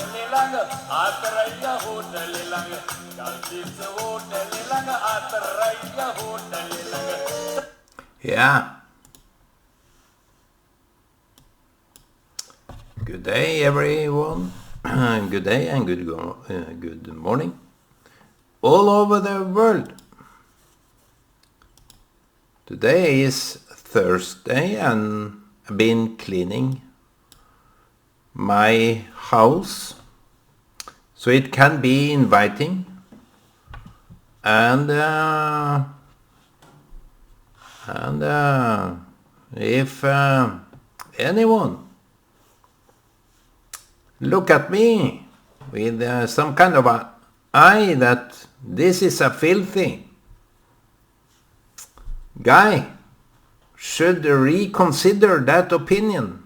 hotelilang, atraya hotelilang, Galsis hotelilang, atraya hotelilang. Yeah. Good day, everyone. Good day and good morning. All over the world. Today is Thursday and I've been cleaning my house so it can be inviting and if anyone look at me with some kind of an eye that this is a filthy guy, should reconsider that opinion.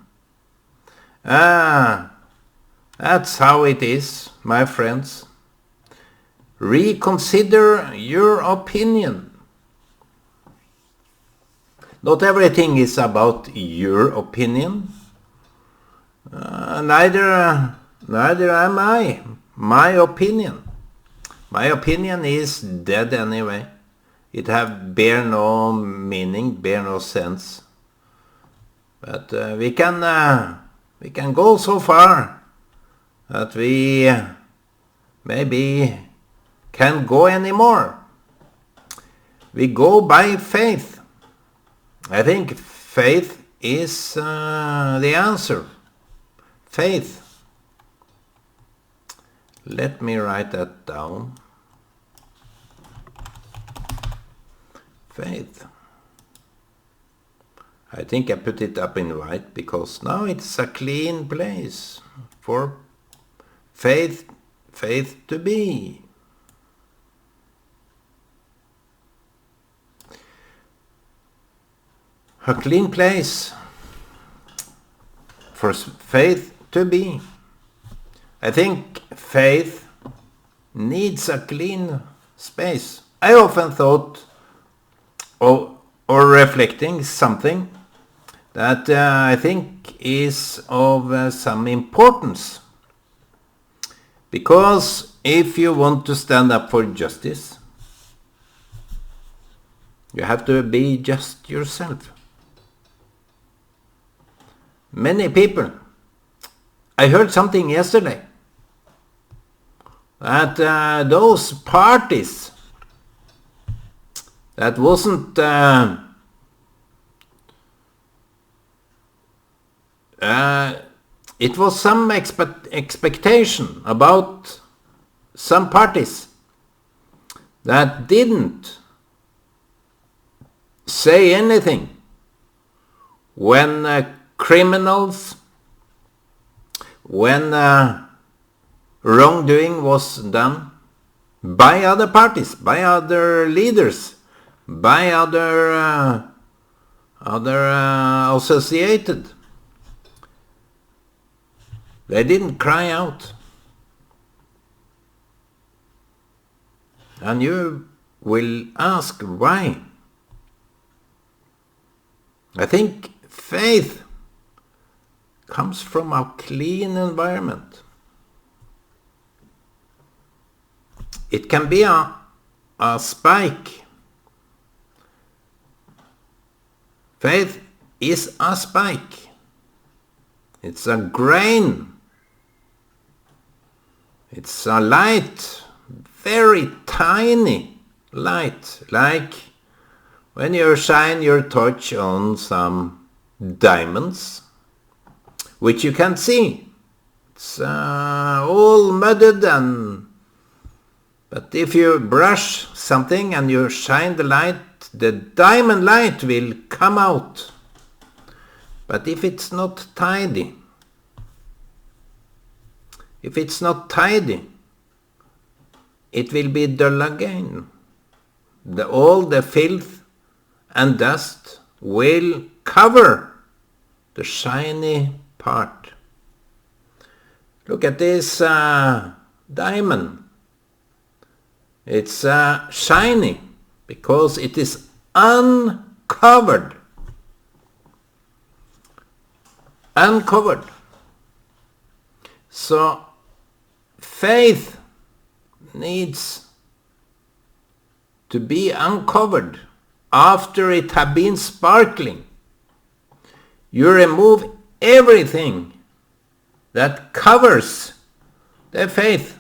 That's how it is, my friends. Reconsider your opinion. Not everything is about your opinion. Neither am I. My opinion is dead anyway. It have bear no meaning, bear no sense. But we can go so far that we maybe can't go anymore. We go by faith. I think faith is the answer. Faith. Let me write that down. Faith. I think I put it up in white because now it's a clean place for faith to be. A clean place for faith to be. I think faith needs a clean space. I often thought or reflecting something that I think is of some importance. Because if you want to stand up for justice, you have to be just yourself. Many people, I heard something yesterday, that those parties that wasn't it was some expectation about some parties that didn't say anything when criminals, when wrongdoing was done by other parties, by other leaders, by other associated. They didn't cry out. And you will ask why. I think faith comes from a clean environment. It can be a spike. Faith is a spike. It's a grain. It's a light, very tiny light, like when you shine your torch on some diamonds, which you can see. It's all mudded but if you brush something and you shine the light, the diamond light will come out. But if it's not tidy, it will be dull again. All the filth and dust will cover the shiny part. Look at this diamond. It's shiny because it is uncovered. So faith needs to be uncovered after it have been sparkling. You remove everything that covers the faith.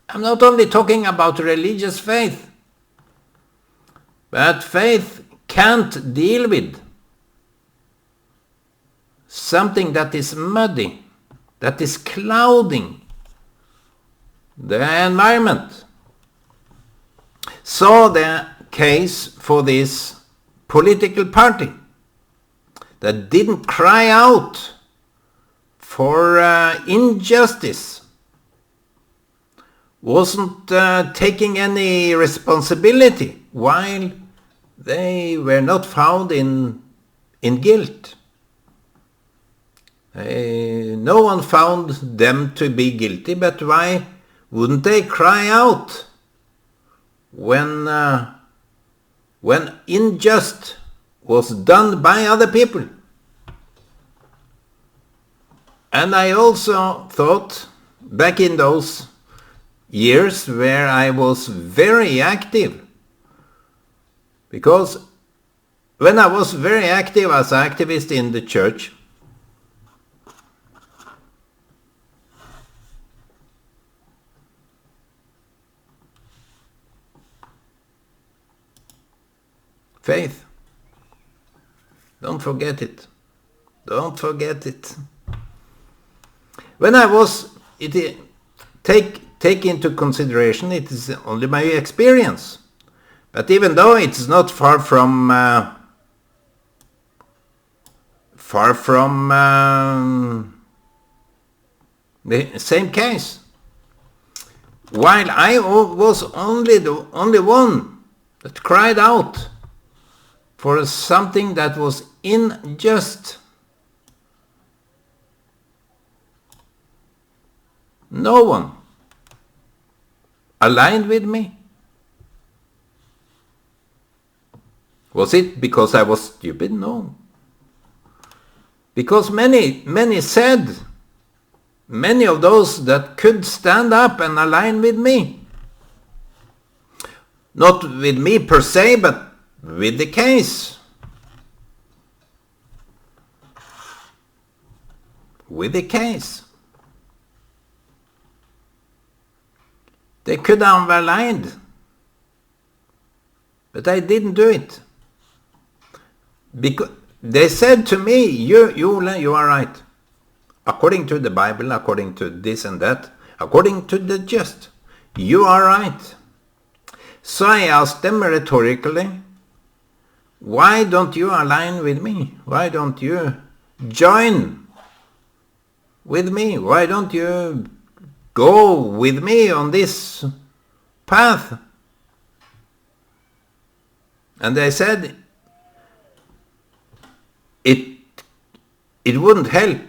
I'm not only talking about religious faith, but faith can't deal with something that is muddy, that is clouding the environment. So the case for this political party that didn't cry out for injustice, wasn't taking any responsibility while they were not found in guilt. No one found them to be guilty, but why wouldn't they cry out when injustice was done by other people? And I also thought, back in those years where I was very active, because when I was very active as an activist in the church, faith, don't forget it. Don't forget it. When I was, take into consideration, it is only my experience. But even though it's not far from the same case, while I was only the only one that cried out for something that was unjust, no one aligned with me. Was it because I was stupid? No. Because many said, many of those that could stand up and align with me, not with me per se, but with the case. With the case. They could have aligned, but I didn't do it. Because they said to me, you are right. According to the Bible, according to this and that, according to the just, you are right. So I asked them rhetorically, why don't you align with me? Why don't you join with me? Why don't you go with me on this path? And they said, it wouldn't help.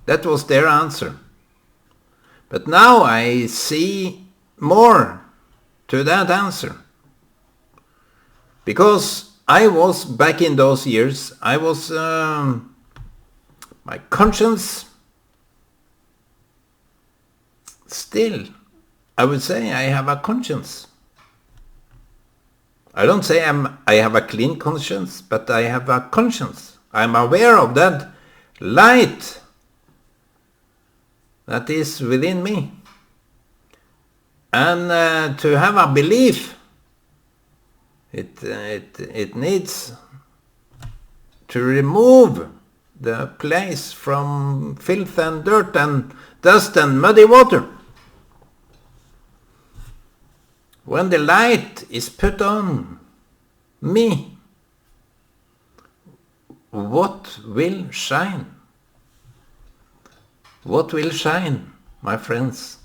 That was their answer. But now I see more to that answer. Because I was, back in those years, I was, my conscience, still, I would say I have a conscience. I don't say I have a clean conscience, but I have a conscience. I'm aware of that light that is within me. And to have a belief, it needs to remove the place from filth and dirt and dust and muddy water. When the light is put on me, what will shine? What will shine, my friends?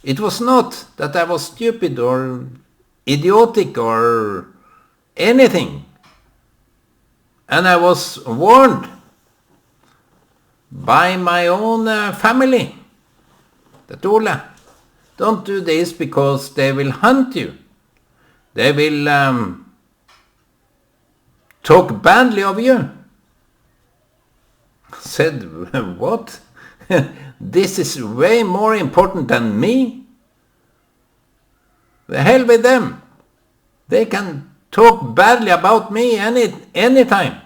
It was not that I was stupid or idiotic or anything. And I was warned by my own family that, Ola, don't do this because they will hunt you. They will talk badly of you. said, what? This is way more important than me? The hell with them. They can talk badly about me anytime.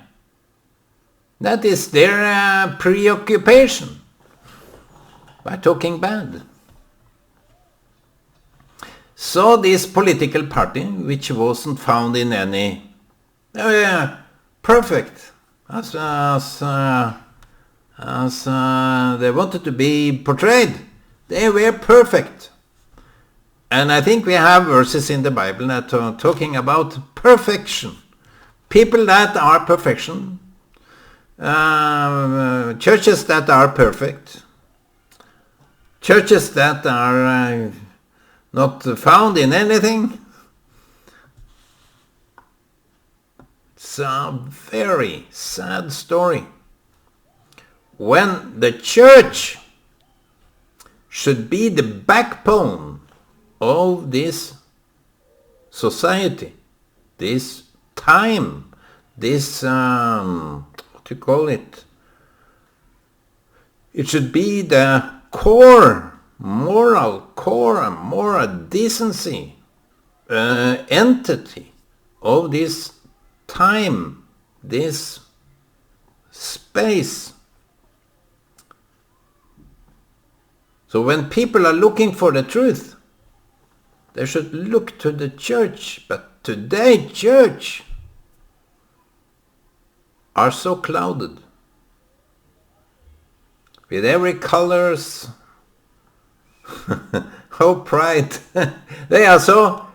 That is their preoccupation by talking bad. So this political party, which wasn't found in any perfect, as they wanted to be portrayed, they were perfect. And I think we have verses in the Bible that are talking about perfection. People that are perfection, churches that are perfect, churches that are not found in anything. It's a very sad story. When the church should be the backbone of this society, this time, this, what do you call it? It should be the moral decency entity of this time, this space. So when people are looking for the truth, they should look to the church. But today, church are so clouded with every colors. Oh, pride. They are so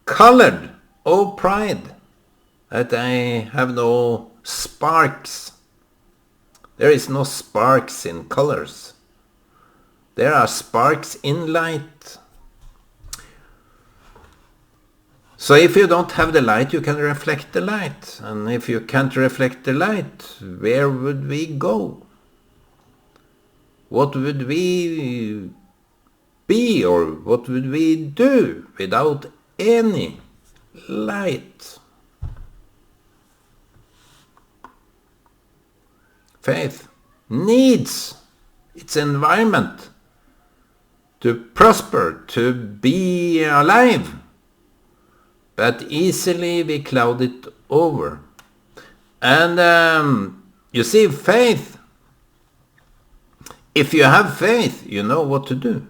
colored. Oh, pride. That I have no sparks. There is no sparks in colors. There are sparks in light. So if you don't have the light, you can reflect the light. And if you can't reflect the light, where would we go? What would we be, or what would we do without any light? Faith needs its environment to prosper, to be alive. But easily we cloud it over. And you see, faith, if you have faith, you know what to do.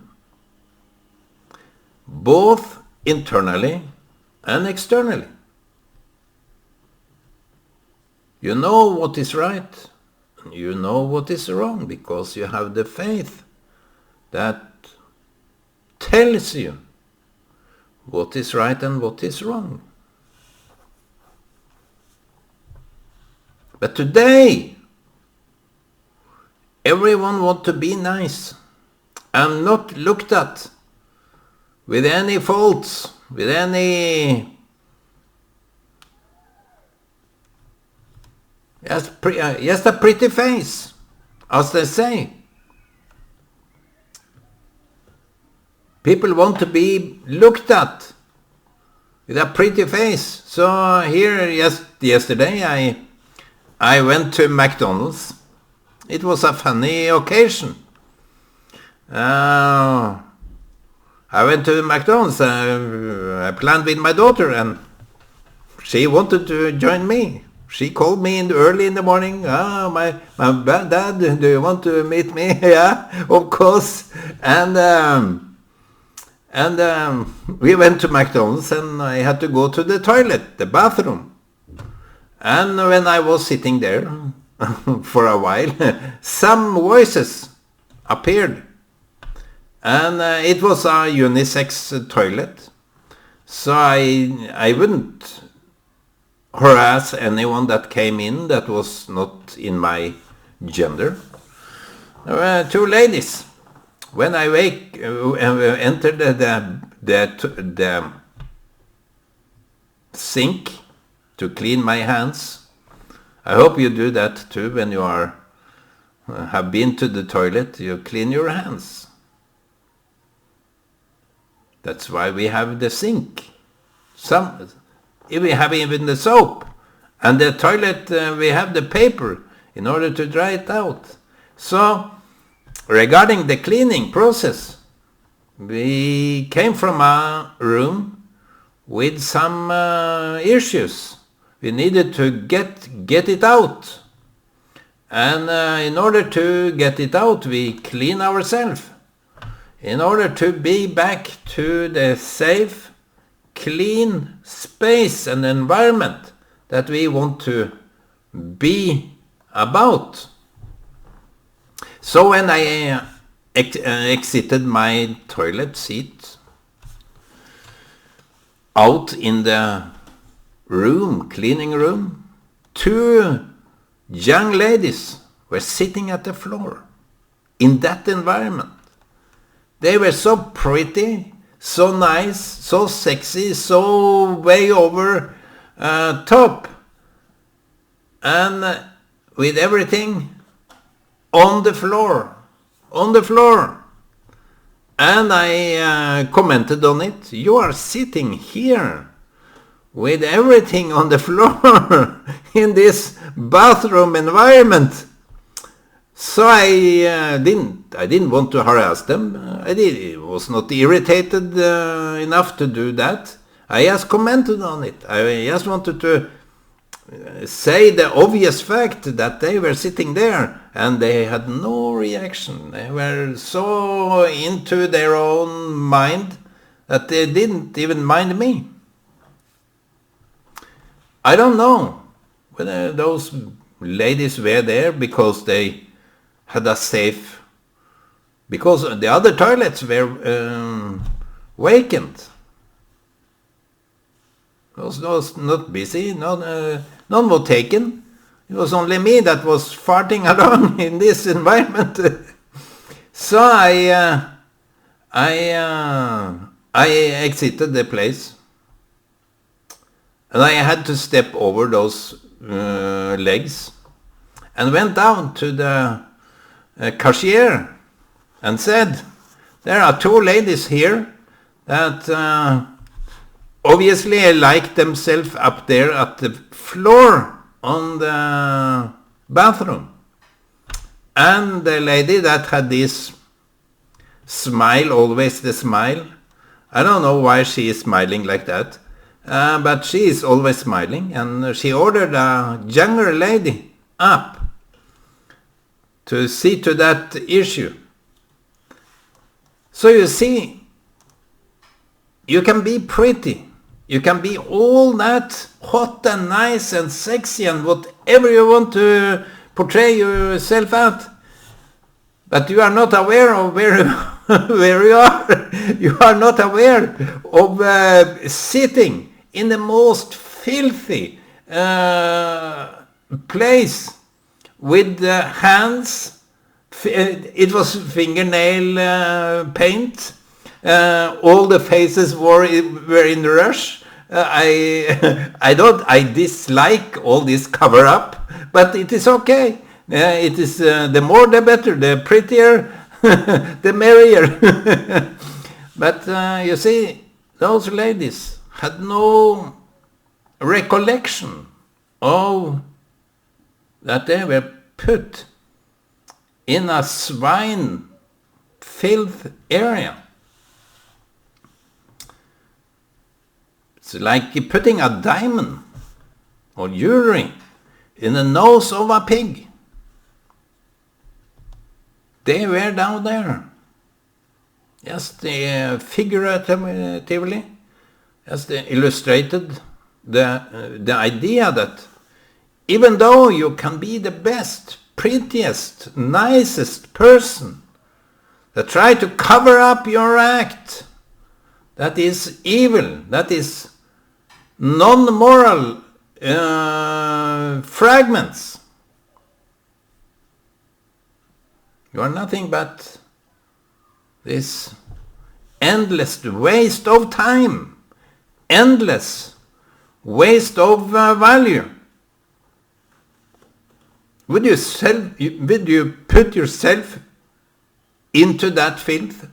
Both internally and externally. You know what is right, and you know what is wrong, because you have the faith that tells you what is right and what is wrong. But today, everyone wants to be nice and not looked at with any faults, with any just a pretty face, as they say. People want to be looked at with a pretty face. So here, yesterday, I went to McDonald's. It was a funny occasion. I went to McDonald's. I planned with my daughter, and she wanted to join me. She called me early in the morning. My dad, do you want to meet me? Yeah, of course. And we went to McDonald's, and I had to go to the toilet, the bathroom. And when I was sitting there for a while, some voices appeared. And it was a unisex toilet. So I wouldn't harass anyone that came in that was not in my gender. There were two ladies. When I entered the sink to clean my hands, I hope you do that too when you have been to the toilet. You clean your hands. That's why we have the sink. We have even the soap. And the toilet, we have the paper. in order to dry it out. So, regarding the cleaning process, we came from a room with some issues. We needed to get it out. And in order to get it out, we clean ourselves. In order to be back to the safe, clean space and environment that we want to be about. So when I exited my toilet seat out in the room, cleaning room, 2 young ladies were sitting at the floor in that environment. They were so pretty, so nice, so sexy, so way over top, and with everything on the floor. And I commented on it. You are sitting here with everything on the floor in this bathroom environment. So I didn't want to harass them. I was not irritated enough to do that. I just commented on it. I just wanted to say the obvious fact that they were sitting there and they had no reaction. They were so into their own mind that they didn't even mind me. I don't know whether those ladies were there because they had a safe, because the other toilets were vacant. It was not busy, none were taken. It was only me that was farting along in this environment. So I exited the place. And I had to step over those legs and went down to the cashier and said, there are 2 ladies here that obviously like themselves up there at the floor on the bathroom. And the lady that had this smile, always the smile, I don't know why she is smiling like that, but she is always smiling, and she ordered a younger lady up to see to that issue. So you see, you can be pretty, you can be all that hot and nice and sexy and whatever you want to portray yourself at, but you are not aware of where you are. You are not aware of sitting in the most filthy place with hands. It was fingernail paint. All the faces were in the rush. I dislike all this cover up, but it is okay. It is the more the better, the prettier, the merrier. But you see, those ladies had no recollection of that they were put in a swine filth area. It's like putting a diamond or jewelry in the nose of a pig. They were down there. Just figuratively, just illustrated the idea that even though you can be the best, prettiest, nicest person, that try to cover up your act, that is evil, that is non-moral fragments. You are nothing but this endless waste of time, endless waste of value. Would you put yourself into that filth?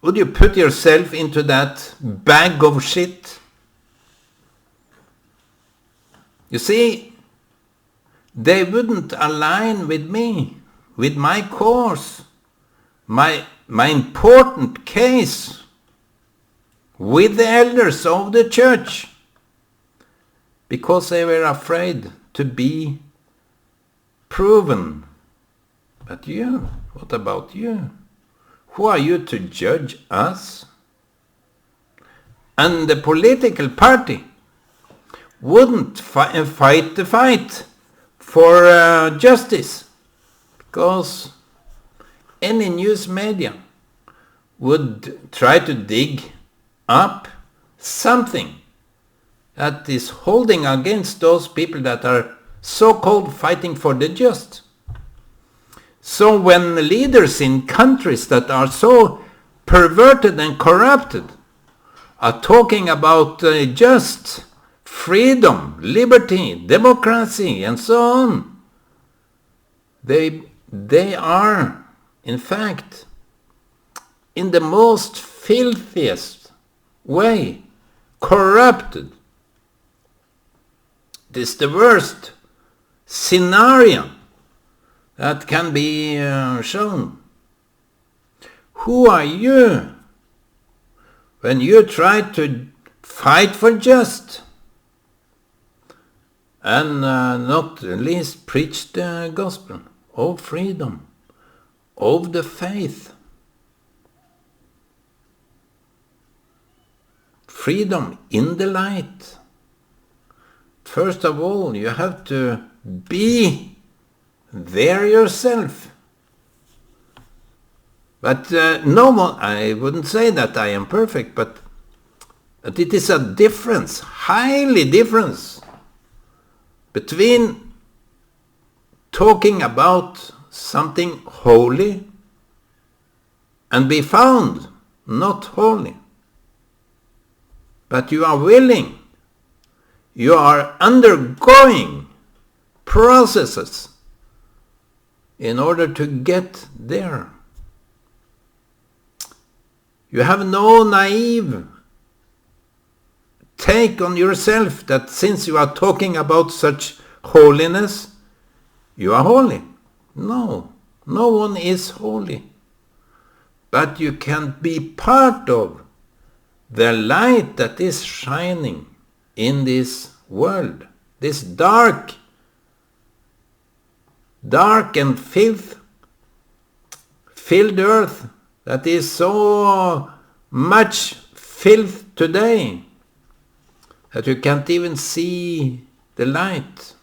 Would you put yourself into that bag of shit? You see, they wouldn't align with me, with my cause, my important case, with the elders of the church, because they were afraid to be proven. But you, what about you? Who are you to judge us? And the political party wouldn't fight the fight for justice, because any news media would try to dig up something that is holding against those people that are so-called fighting for the just. So when leaders in countries that are so perverted and corrupted are talking about just freedom, liberty, democracy, and so on, they are, in fact, in the most filthiest way, corrupted. This is the worst scenario that can be shown. Who are you when you try to fight for just and not least preach the gospel of freedom, of the faith? Freedom in the light. First of all, you have to be there yourself. But no one, I wouldn't say that I am perfect, but it is a difference, highly difference, between talking about something holy and be found not holy. But you are willing, you are undergoing processes in order to get there. You have no naive take on yourself that since you are talking about such holiness, you are holy. No, no one is holy. But you can be part of the light that is shining in this world, this dark and filled earth that is so much filth today that you can't even see the light.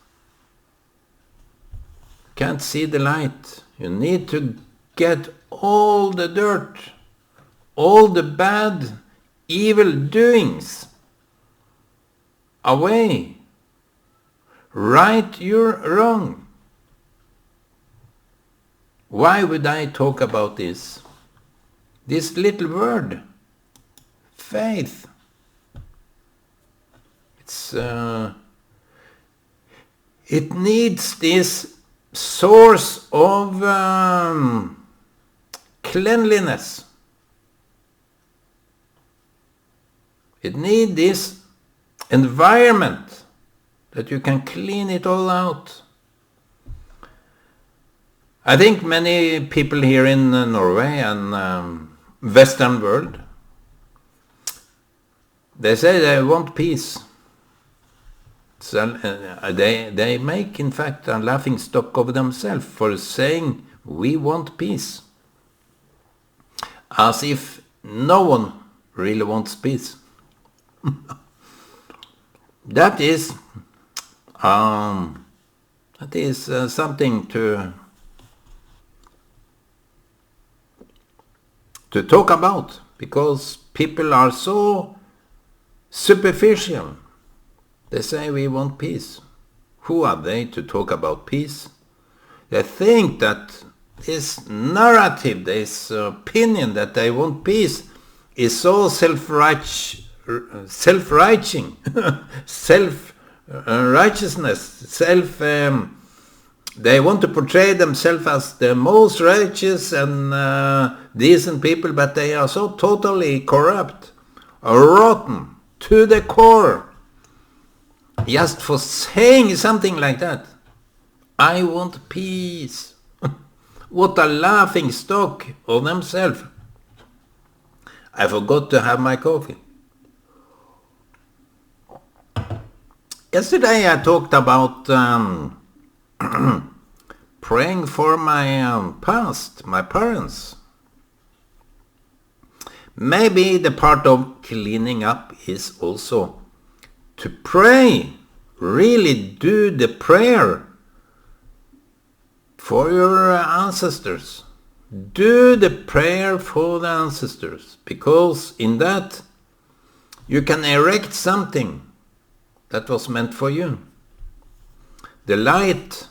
Can't see the light. You need to get all the dirt, all the bad, evil doings away. Right your wrong. Why would I talk about this? This little word, faith. It needs this source of cleanliness. It needs this environment that you can clean it all out. I think many people here in Norway and Western world, they say they want peace. So, they make, in fact, a laughing stock of themselves for saying, we want peace. As if no one really wants peace. That is something to talk about, because people are so superficial. They say we want peace. Who are they to talk about peace? They think that this narrative, this opinion that they want peace is so self-righteous, self-righteousness, they want to portray themselves as the most righteous and decent people, but they are so totally corrupt, rotten to the core, just for saying something like that. I want peace. What a laughing stock of themselves. I forgot to have my coffee. Yesterday I talked about praying for my past, my parents. Maybe the part of cleaning up is also to pray, really do the prayer for your ancestors. Do the prayer for the ancestors, because in that you can erect something that was meant for you. The light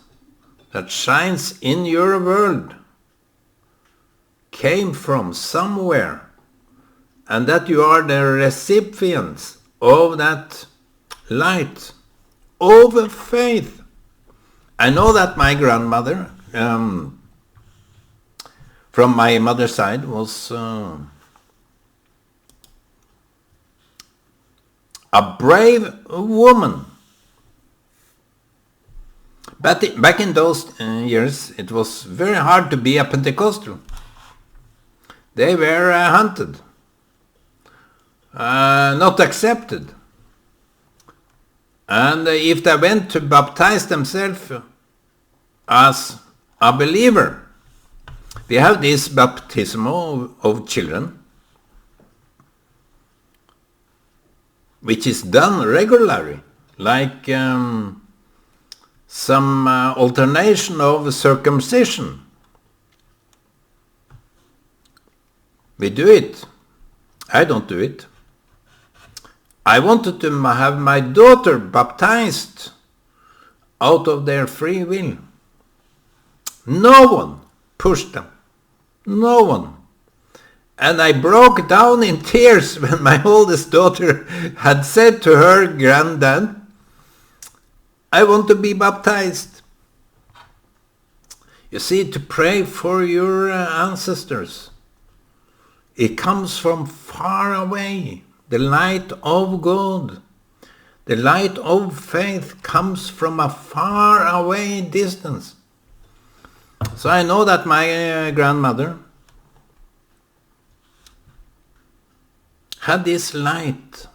that shines in your world came from somewhere, and that you are the recipients of that light, of faith. I know that my grandmother, from my mother's side, was a brave woman. But back in those years, it was very hard to be a Pentecostal. They were hunted, not accepted. And if they went to baptize themselves as a believer, we have this baptism of children, which is done regularly, like some alternation of circumcision. We do it. I don't do it. I wanted to have my daughter baptized out of their free will. No one pushed them. No one. And I broke down in tears when my oldest daughter had said to her granddad, I want to be baptized. You see, to pray for your ancestors, it comes from far away. The light of God, the light of faith comes from a far away distance. So I know that my grandmother had this light.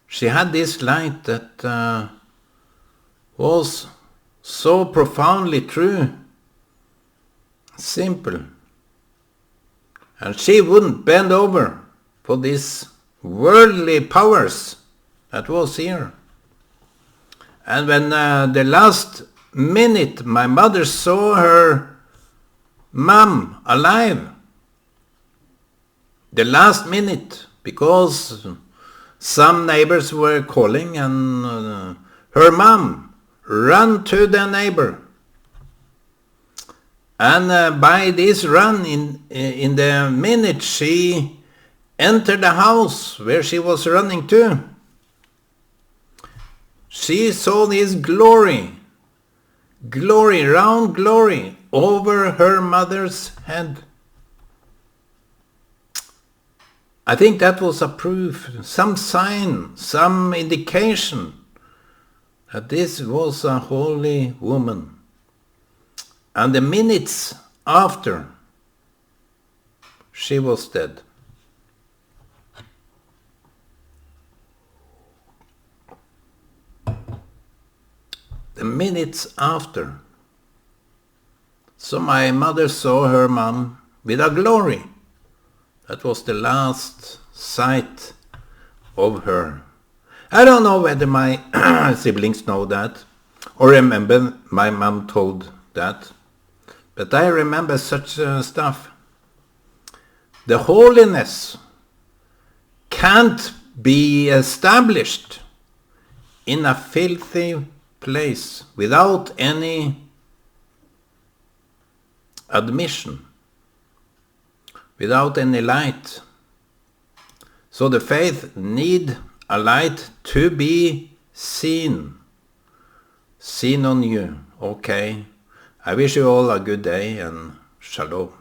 She had this light that was so profoundly true, simple. And she wouldn't bend over for these worldly powers that was here. And when the last minute my mother saw her mom alive, the last minute, because some neighbors were calling, and her mom ran to the neighbor. And by this run, in the minute she entered the house where she was running to, she saw this glory, round glory over her mother's head. I think that was a proof, some sign, some indication that this was a holy woman. And the minutes after, she was dead. The minutes after. So my mother saw her mom with a glory. That was the last sight of her. I don't know whether my siblings know that or remember my mom told that. But I remember such stuff. The holiness can't be established in a filthy place without any admission, without any light. So the faith need a light to be seen on you. Okay. I wish you all a good day and shalom.